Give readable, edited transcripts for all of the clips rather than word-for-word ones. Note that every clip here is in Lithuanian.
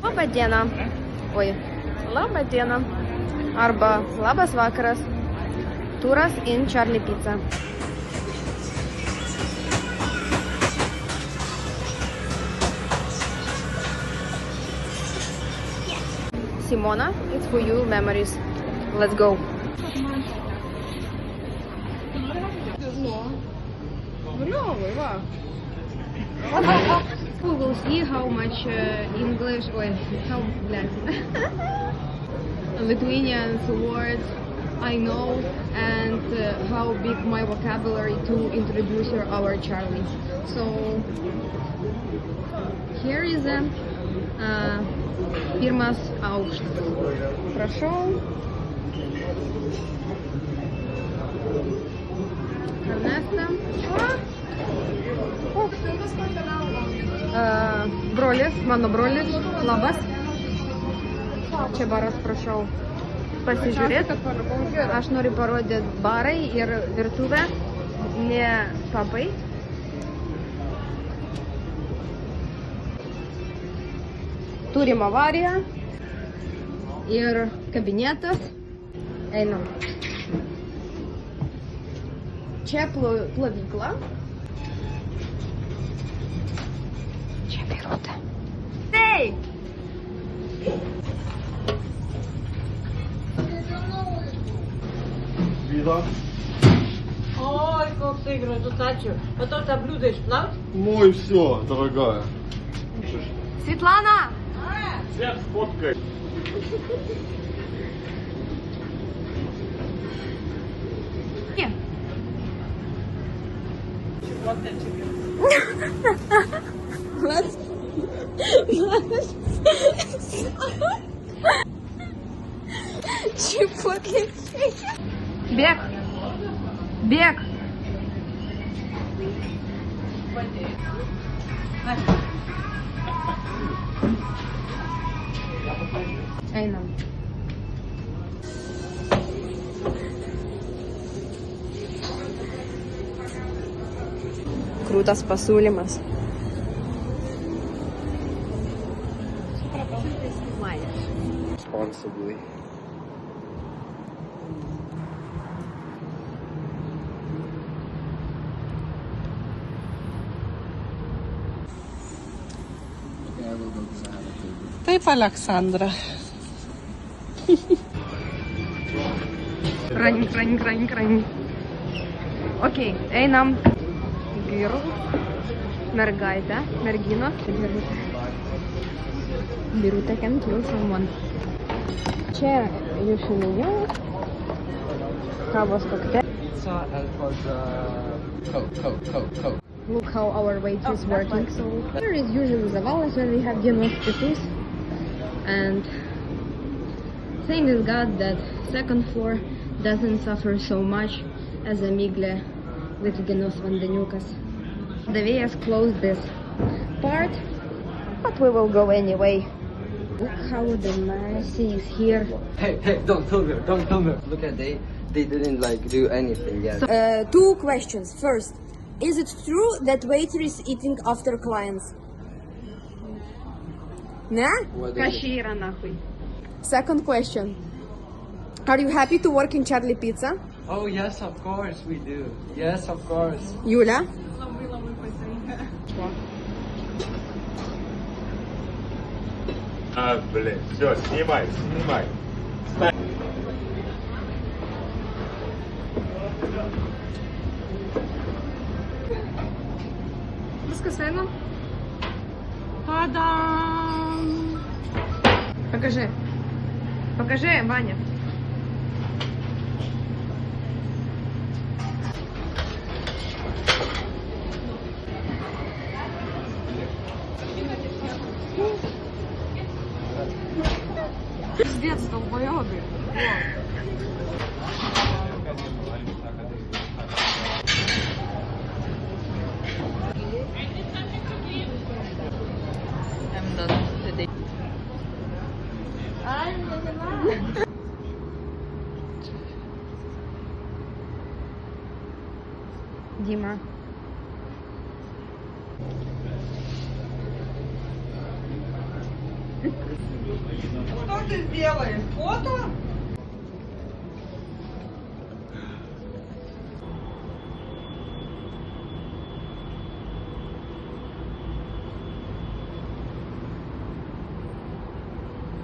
Labą dieną. Oi. Labą dieną. Arba labas vakaras. Turas in Charlie Pizza. Simona, it's for you memories. Let's go. We will see how much English or how Lithuanian words I know and how big my vocabulary to introduce our Charlie. So here is pirmas aukštas. Prašau. Ernesta. Brolis, mano brolis, labas. Čia baras, prašau pasižiūrėti. Aš noriu parodyti barai ir virtuvę, ne pabai. Turim avariją ir kabinetas. Einam. Čia plovykla. Čia Birutė. Hey! Вида. Ой, как ты играешь, Сачу. Потом ты блюдо išplaut? Ну и все, дорогая. Светлана! Всех сфоткай. Чепотли. Бег. Бег. Einam. Krūtas pasiūlymas. Responsibly. Taip, Aleksandra. Running. Okay, einam. Vyrų. Mergaitė. Mergino. Birutė can kill someone. Čia jūsų meniu. Kavos kokteilį. Pizza and for the Coke. Look how our wait is working. So here is usually Zavalas when we have dienos pietus. And thank God that second floor doesn't suffer so much as a miglė with dienos vandeniukas. Davėjas closed this part, but we will go anyway. Look how the mercy is here. Hey, don't film her. Look at they didn't like do anything yet. So, two questions. First, is it true that waiter is eating after clients? Nah? Кашира нахуй. Second question. Are you happy to work in Charlie Pizza? Oh yes, of course we do. Yes, of course. Юля? Блин, все, снимай. Viskas eina. Padam! Покажи, Ваня. Пиздец, долбоёбы. Дима. Что ты сделаешь? Фото?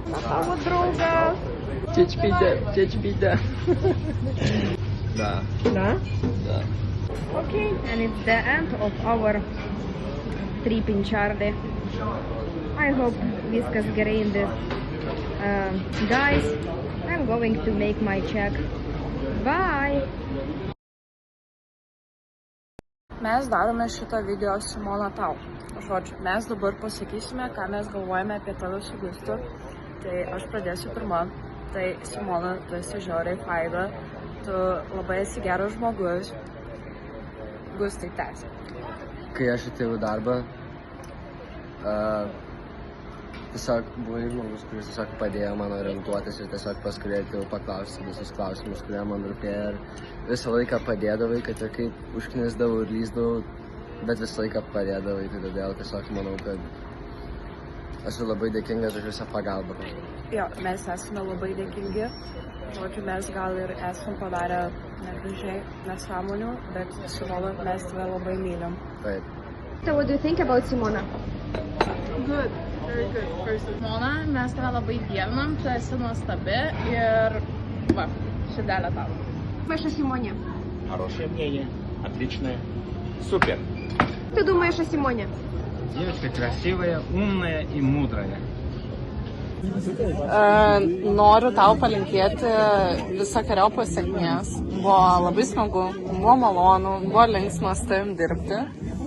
Мого друга. Чечпида. Да. Да? Да. Okay, and it's the end of our trip in Charlie. I hope Viskas get in this. Guys, I'm going to make my check. Bye! Mes darome šitą video Simona tau. Žodžiu, mes dabar pasakysime, ką mes galvojame apie tave su Gustu. Tai aš pradėsiu pirma. Tai Simona, tu esi žiauriai faina, tu labai esi geras žmogus. Gustai, tęsi. Kai aš atėjau į darbą, tiesiog buvai žmogus, kuris tiesiog padėjo man orientuotis ir tiesiog paskui atėjau paklausti visus klausimus, kurie man rūpėjo ir visą laiką padėdavai, kad ir kaip užknisdavau ir lyzdavau, bet visą laiką padėdavai, tai todėl tiesiog manau, kad esu labai dėkingas už visą pagalbą. Jo, mes esame labai dėkingi. Žodžiu, mes gal ir esam padarę negražiai nesąmonių, bet Simona, mes tave labai mylim. Taip. So what do you think about Simona? Good, very good person. Simona, mes tave labai dievinam, tu esi nuostabi ir va, širdelė tau. Думаешь о Симоне? Хорошее мнение. Отличное. Супер. Ты думаешь о Симоне? Девочка красивая, умная и мудрая. Noriu tau palinkėti visokiojopos sėkmės. Buvo labai smagu, buvo malonu, buvo linksma su tavim dirbti.